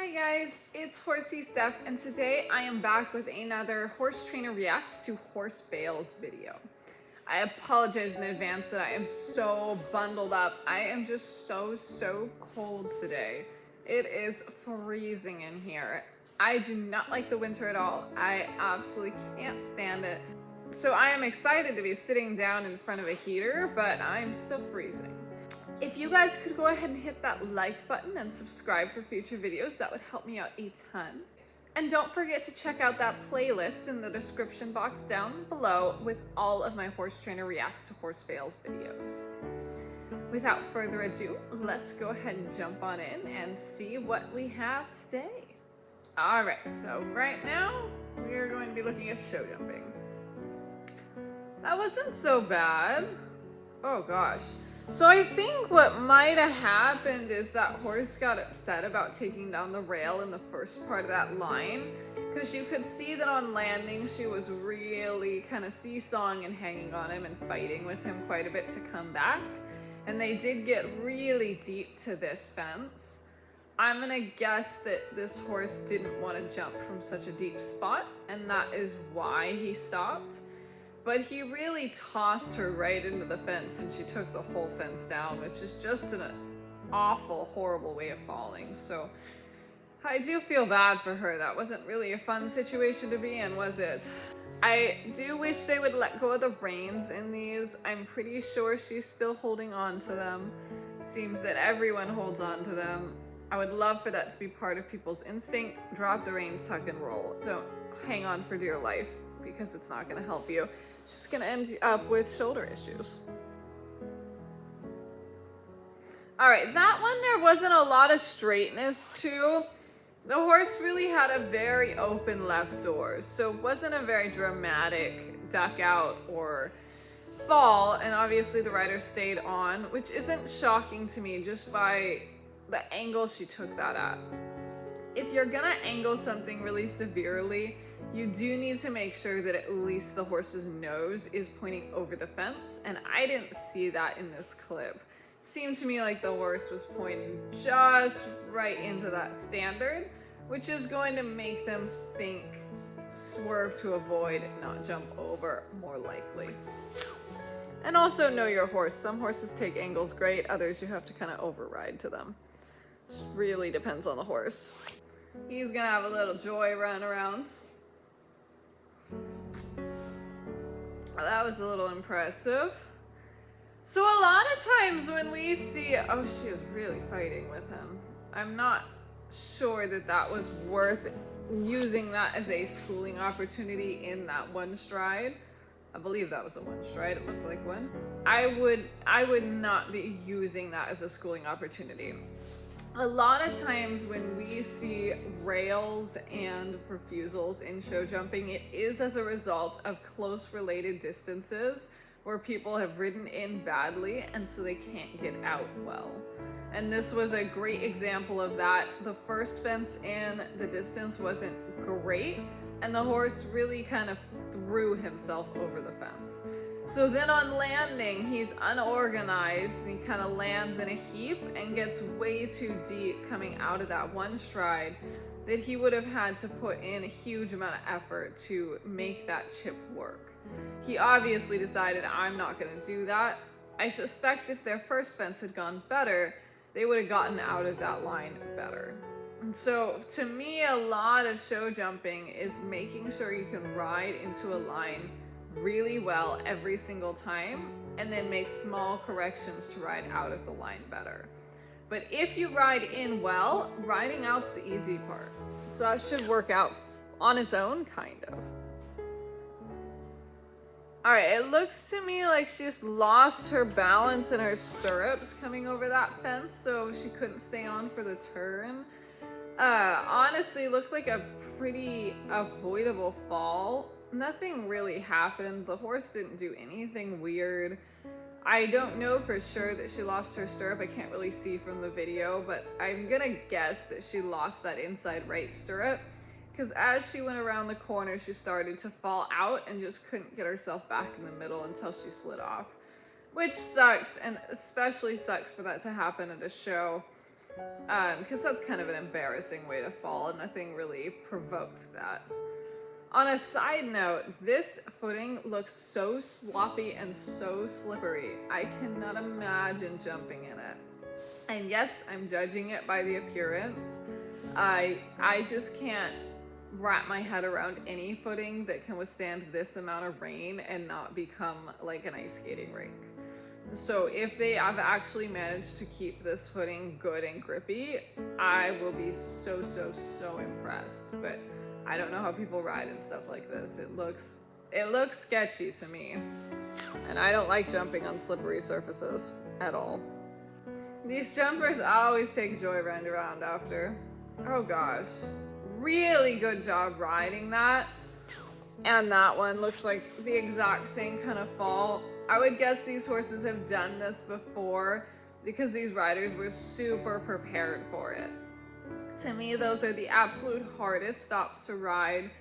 Hi guys, it's Horsey Steph, and today I am back with another Horse Trainer Reacts to Horse Fails video. I apologize in advance that I am so bundled up. I am just so cold today. It is freezing in here. I do not like the winter at all. I absolutely can't stand it. So I am excited to be sitting down in front of a heater, but I'm still freezing. If you guys could go ahead and hit that like button and subscribe for future videos, that would help me out a ton. And don't forget to check out that playlist in the description box down below with all of my Horse Trainer Reacts to Horse Fails videos. Without further ado, let's go ahead and jump on in and see what we have today. Alright, so right now, we are going to be looking at show jumping. That wasn't so bad. Oh gosh. So I think what might have happened is that horse got upset about taking down the rail in the first part of that line, because you could see that on landing she was really kind of seesawing and hanging on him and fighting with him quite a bit to come back. And they did get really deep to this fence. I'm gonna guess that this horse didn't want to jump from such a deep spot, and that is why he stopped. But he really tossed her right into the fence and she took the whole fence down, which is just an awful, horrible way of falling. So I do feel bad for her. That wasn't really a fun situation to be in, was it? I do wish they would let go of the reins in these. I'm pretty sure she's still holding on to them. Seems that everyone holds on to them. I would love for that to be part of people's instinct. Drop the reins, tuck and roll. Don't hang on for dear life, because it's not going to help you. It's just going to end up with shoulder issues. All right, that one there wasn't a lot of straightness to. The horse really had a very open left door, so it wasn't a very dramatic duck out or fall, and obviously the rider stayed on, which isn't shocking to me just by the angle she took that at. If you're gonna angle something really severely, you do need to make sure that at least the horse's nose is pointing over the fence, and I didn't see that in this clip. It seemed to me like the horse was pointing just right into that standard, which is going to make them think swerve to avoid, not jump over, more likely. And also know your horse. Some horses take angles great, others you have to kind of override to them. Just really depends on the horse. He's gonna have a little joy running around. That was a little impressive. So a lot of times when we see, oh, she was really fighting with him. I'm not sure that that was worth using that as a schooling opportunity in that one stride. I believe that was a one stride, it looked like one. I would not be using that as a schooling opportunity. A lot of times when we see rails and refusals in show jumping, it is as a result of close related distances where people have ridden in badly and so they can't get out well. And this was a great example of that. The first fence in, the distance wasn't great, and the horse really kind of threw himself over the fence. So then on landing, he's unorganized, and he kind of lands in a heap and gets way too deep coming out of that one stride that he would have had to put in a huge amount of effort to make that chip work. He obviously decided, I'm not going to do that. I suspect if their first fence had gone better, they would have gotten out of that line better. And so to me, a lot of show jumping is making sure you can ride into a line really well every single time and then make small corrections to ride out of the line better. But if you ride in well, riding out's the easy part. So that should work out on its own, kind of. All right, it looks to me like she just lost her balance in her stirrups coming over that fence, so she couldn't stay on for the turn. Honestly, looked like a pretty avoidable fall. Nothing really happened. The horse didn't do anything weird. I don't know for sure that she lost her stirrup. I can't really see from the video, but I'm gonna guess that she lost that inside right stirrup, because as she went around the corner, she started to fall out and just couldn't get herself back in the middle until she slid off, which sucks, and especially sucks for that to happen at a show. because that's kind of an embarrassing way to fall. Nothing really provoked that. On a side note, this footing looks so sloppy and so slippery. I cannot imagine jumping in it. And yes, I'm judging it by the appearance. I just can't wrap my head around any footing that can withstand this amount of rain and not become like an ice skating rink. So if they have actually managed to keep this footing good and grippy, I will be so impressed. But I don't know how people ride and stuff like this. It looks sketchy to me. And I don't like jumping on slippery surfaces at all. These jumpers always take Joyride around after. Oh gosh. Really good job riding that. And that one looks like the exact same kind of fall. I would guess these horses have done this before because these riders were super prepared for it. To me, those are the absolute hardest stops to ride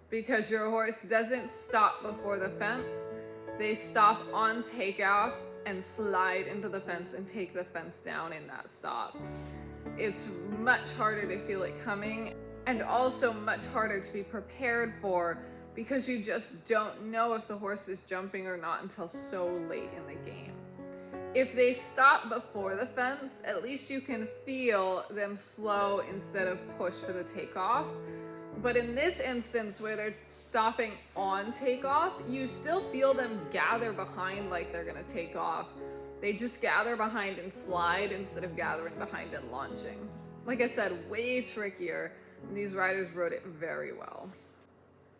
because your horse doesn't stop before the fence. They stop on takeoff and slide into the fence and take the fence down in that stop. It's much harder to feel it coming and also much harder to be prepared for because you just don't know if the horse is jumping or not until so late in the game. If they stop before the fence, at least you can feel them slow instead of push for the takeoff. But in this instance where they're stopping on takeoff, you still feel them gather behind like they're gonna take off. They just gather behind and slide instead of gathering behind and launching. Like I said, way trickier. And these riders rode it very well.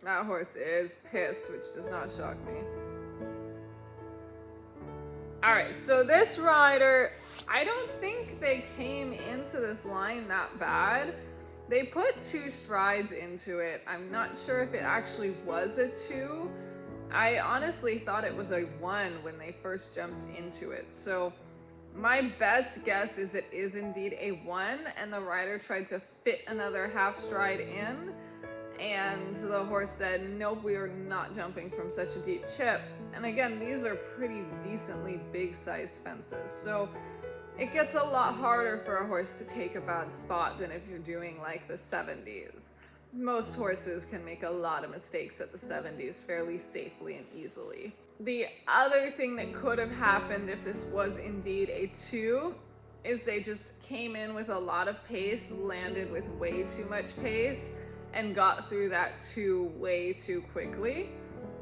That horse is pissed, which does not shock me. All right, so this rider, I don't think they came into this line that bad. They put 2 strides into it. I'm not sure if it actually was a 2. I honestly thought it was a 1 when they first jumped into it. So my best guess is it is indeed a 1, and the rider tried to fit another half stride in, and the horse said, nope, we are not jumping from such a deep chip. And again, these are pretty decently big-sized fences, so it gets a lot harder for a horse to take a bad spot than if you're doing like the 70s. Most horses can make a lot of mistakes at the 70s fairly safely and easily. The other thing that could have happened if this was indeed a 2 is they just came in with a lot of pace, landed with way too much pace, and got through that 2 way too quickly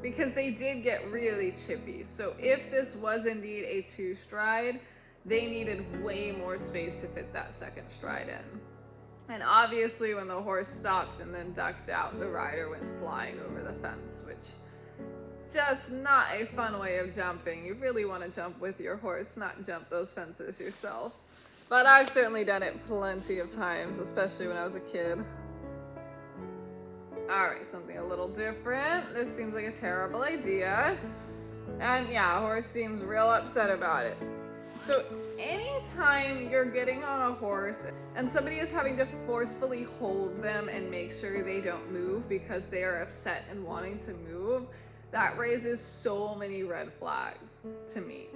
because they did get really chippy. So if this was indeed a 2 stride, they needed way more space to fit that second stride in. And obviously when the horse stopped and then ducked out, the rider went flying over the fence, which just not a fun way of jumping. You really want to jump with your horse, not jump those fences yourself. But I've certainly done it plenty of times, especially when I was a kid. All right, something a little different. This seems like a terrible idea. And yeah, horse seems real upset about it. So anytime you're getting on a horse and somebody is having to forcefully hold them and make sure they don't move because they are upset and wanting to move, that raises so many red flags to me.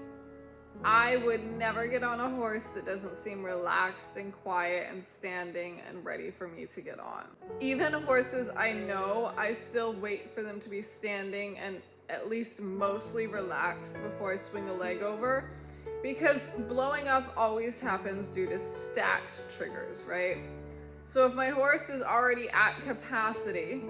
I would never get on a horse that doesn't seem relaxed and quiet and standing and ready for me to get on. Even horses I know, I still wait for them to be standing and at least mostly relaxed before I swing a leg over, because blowing up always happens due to stacked triggers, right? So if my horse is already at capacity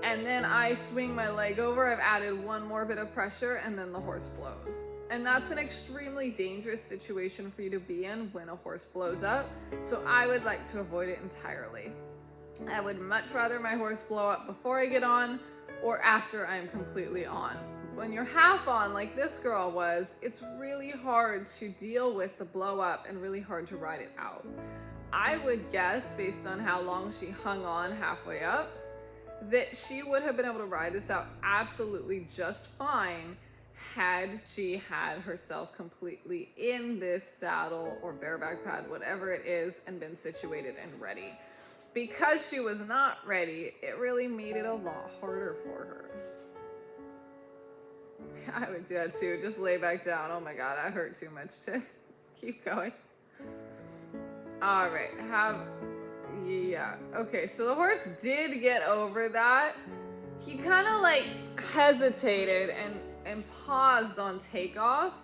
and then I swing my leg over, I've added one more bit of pressure and then the horse blows. And that's an extremely dangerous situation for you to be in when a horse blows up. So I would like to avoid it entirely. I would much rather my horse blow up before I get on or after I'm completely on. When you're half on, like this girl was, it's really hard to deal with the blow up and really hard to ride it out. I would guess, based on how long she hung on halfway up, that she would have been able to ride this out absolutely just fine had she had herself completely in this saddle or bareback pad, whatever it is, and been situated and ready. Because she was not ready, it really made it a lot harder for her. I would do that too, just lay back down. Oh my God, I hurt too much to keep going. All right, yeah. Okay, so the horse did get over that. He kind of like hesitated and paused on takeoff,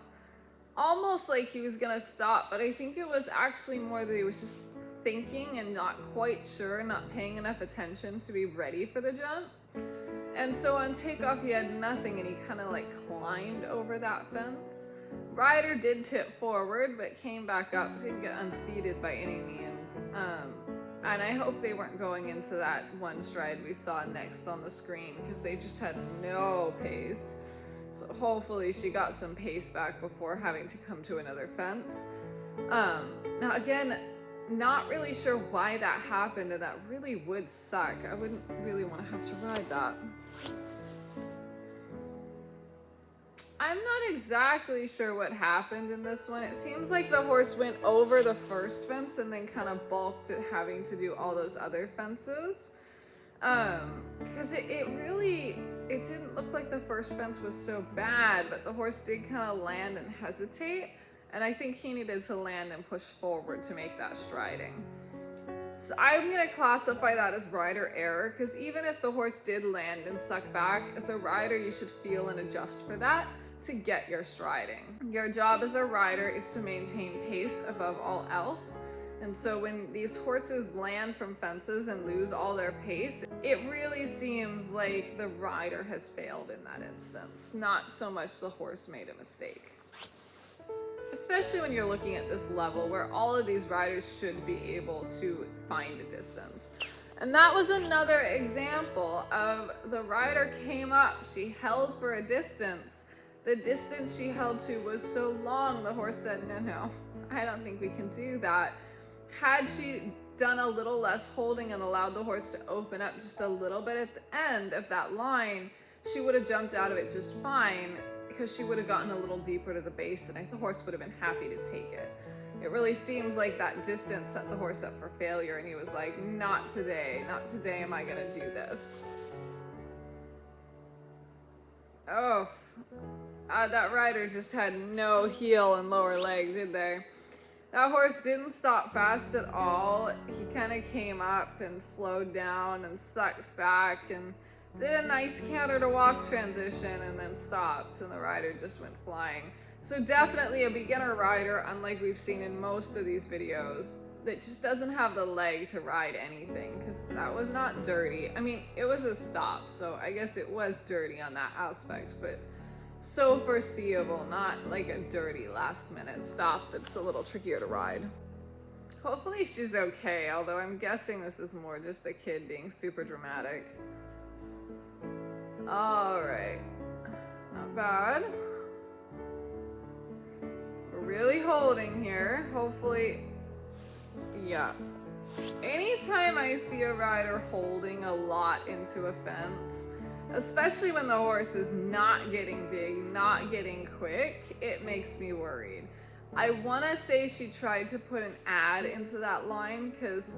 almost like he was gonna stop, but I think it was actually more that he was just thinking and not quite sure, not paying enough attention to be ready for the jump. And so on takeoff, he had nothing and he kind of like climbed over that fence. Rider did tip forward, but came back up, didn't get unseated by any means. And I hope they weren't going into that one stride we saw next on the screen because they just had no pace. So hopefully she got some pace back before having to come to another fence. Now again, not really sure why that happened, and that really would suck. I wouldn't really want to have to ride that. I'm not exactly sure what happened in this one. It seems like the horse went over the first fence and then kind of balked at having to do all those other fences. Because it didn't look like the first fence was so bad, but the horse did kind of land and hesitate. And I think he needed to land and push forward to make that striding. So I'm going to classify that as rider error, because even if the horse did land and suck back, as a rider you should feel and adjust for that to get your striding. Your job as a rider is to maintain pace above all else. And so when these horses land from fences and lose all their pace, it really seems like the rider has failed in that instance, not so much the horse made a mistake. Especially when you're looking at this level where all of these riders should be able to find a distance. And that was another example of the rider came up, she held for a distance. The distance she held to was so long, the horse said, no, I don't think we can do that. Had she done a little less holding and allowed the horse to open up just a little bit at the end of that line, she would have jumped out of it just fine, because she would have gotten a little deeper to the base and the horse would have been happy to take it. It really seems like that distance set the horse up for failure, and he was like, not today am I gonna do this. Oh, that rider just had no heel and lower leg, did they? That horse didn't stop fast at all. He kind of came up and slowed down and sucked back and did a nice canter to walk transition and then stopped, and the rider just went flying. So definitely a beginner rider, unlike we've seen in most of these videos, that just doesn't have the leg to ride anything, because that was not dirty. I mean, it was a stop, so I guess it was dirty on that aspect, but so foreseeable, not like a dirty last minute stop that's a little trickier to ride. Hopefully she's okay, although I'm guessing this is more just a kid being super dramatic. All right, not bad. We're really holding here. Hopefully, yeah. Anytime I see a rider holding a lot into a fence, especially when the horse is not getting big, not getting quick, it makes me worried. I want to say she tried to put an ad into that line because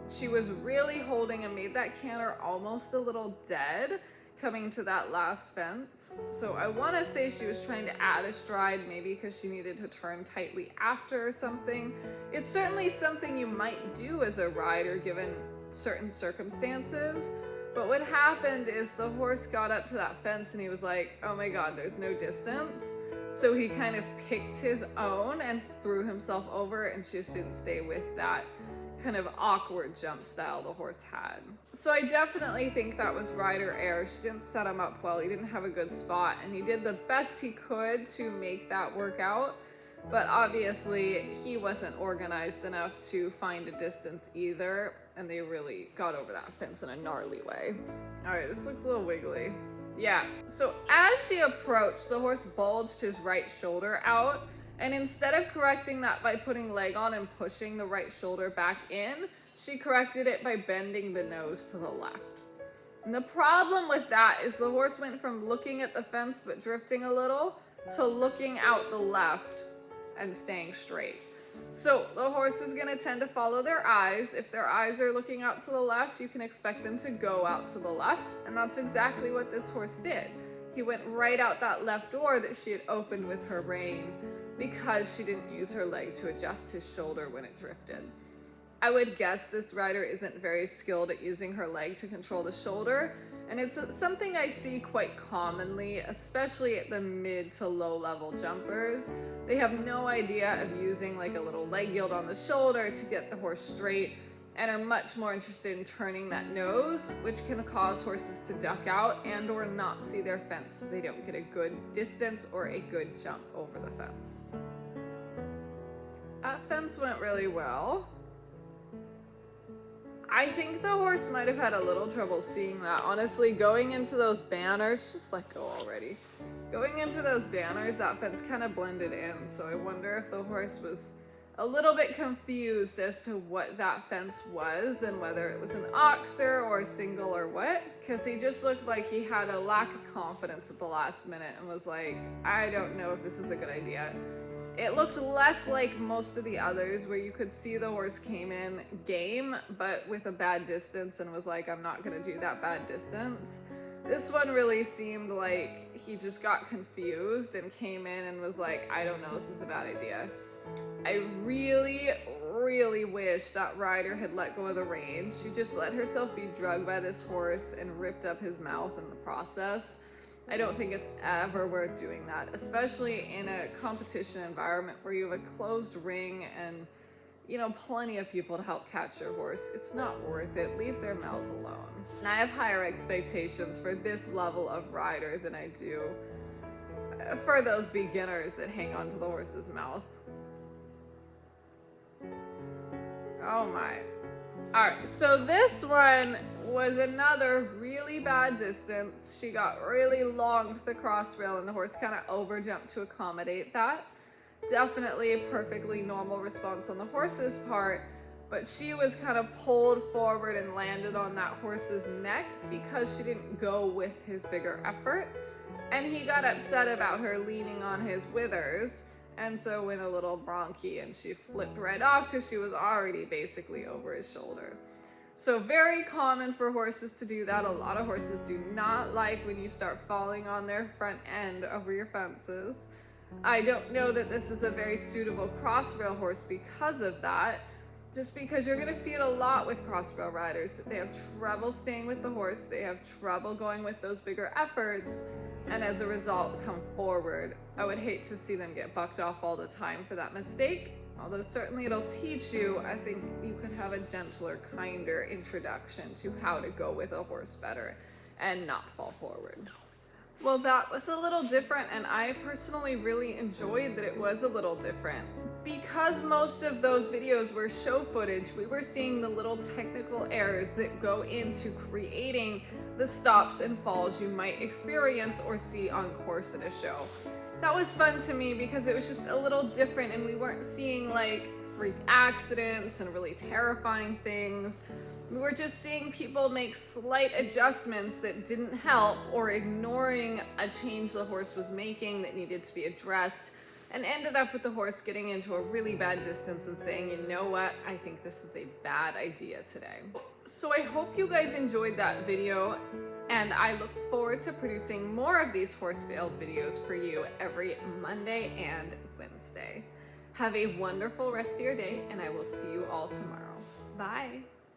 she was really holding and made that canter almost a little dead coming to that last fence. So I want to say she was trying to add a stride, maybe because she needed to turn tightly after or something. It's certainly something you might do as a rider given certain circumstances. But what happened is the horse got up to that fence and he was like, oh my God, there's no distance. So he kind of picked his own and threw himself over, and she just didn't stay with that kind of awkward jump style the horse had. So I definitely think that was rider error. She didn't set him up well. He didn't have a good spot, and he did the best he could to make that work out. But obviously he wasn't organized enough to find a distance either, and they really got over that fence in a gnarly way. All right, this looks a little wiggly. Yeah, so as she approached, the horse bulged his right shoulder out, and instead of correcting that by putting leg on and pushing the right shoulder back in, she corrected it by bending the nose to the left. And the problem with that is the horse went from looking at the fence but drifting a little to looking out the left and staying straight. So the horse is going to tend to follow their eyes. If their eyes are looking out to the left, you can expect them to go out to the left, and that's exactly what this horse did. He went right out that left door that she had opened with her rein because she didn't use her leg to adjust his shoulder when it drifted. I would guess this rider isn't very skilled at using her leg to control the shoulder, and it's something I see quite commonly, especially at the mid to low level jumpers. They have no idea of using like a little leg yield on the shoulder to get the horse straight, and are much more interested in turning that nose, which can cause horses to duck out and or not see their fence so they don't get a good distance or a good jump over the fence. That fence went really well. I think the horse might have had a little trouble seeing that. Honestly, going into those banners, just let go already. Going into those banners, that fence kind of blended in, so I wonder if the horse was a little bit confused as to what that fence was and whether it was an oxer or a single or what, because he just looked like he had a lack of confidence at the last minute and was like, I don't know if this is a good idea. It looked less like most of the others where you could see the horse came in game, but with a bad distance and was like, I'm not gonna do that bad distance. This one really seemed like he just got confused and came in and was like, I don't know, this is a bad idea. I really wish that rider had let go of the reins. She just let herself be drugged by this horse and ripped up his mouth in the process. I don't think it's ever worth doing that, especially in a competition environment where you have a closed ring and, you know, plenty of people to help catch your horse. It's not worth it. Leave their mouths alone. And I have higher expectations for this level of rider than I do for those beginners that hang on to the horse's mouth. Oh my. Alright, so this one was another really bad distance. She got really long to the cross rail and the horse kind of overjumped to accommodate that. Definitely a perfectly normal response on the horse's part, but she was kind of pulled forward and landed on that horse's neck because she didn't go with his bigger effort. And he got upset about her leaning on his withers, and so went a little bronchi and she flipped right off because she was already basically over his shoulder. So very common for horses to do that. A lot of horses do not like when you start falling on their front end over your fences. I don't know that this is a very suitable crossrail horse because of that, just because you're gonna see it a lot with crossrail riders, that they have trouble staying with the horse, they have trouble going with those bigger efforts, and as a result come forward. I would hate to see them get bucked off all the time for that mistake. Although certainly it'll teach you, I think you could have a gentler, kinder introduction to how to go with a horse better and not fall forward. Well, that was a little different, and I personally really enjoyed that it was a little different. Because most of those videos were show footage, we were seeing the little technical errors that go into creating the stops and falls you might experience or see on course at a show. That was fun to me because it was just a little different and we weren't seeing like freak accidents and really terrifying things. We were just seeing people make slight adjustments that didn't help or ignoring a change the horse was making that needed to be addressed, and ended up with the horse getting into a really bad distance and saying, you know what, I think this is a bad idea today. So I hope you guys enjoyed that video, and I look forward to producing more of these horse fails videos for you every Monday and Wednesday. Have a wonderful rest of your day, and I will see you all tomorrow. Bye.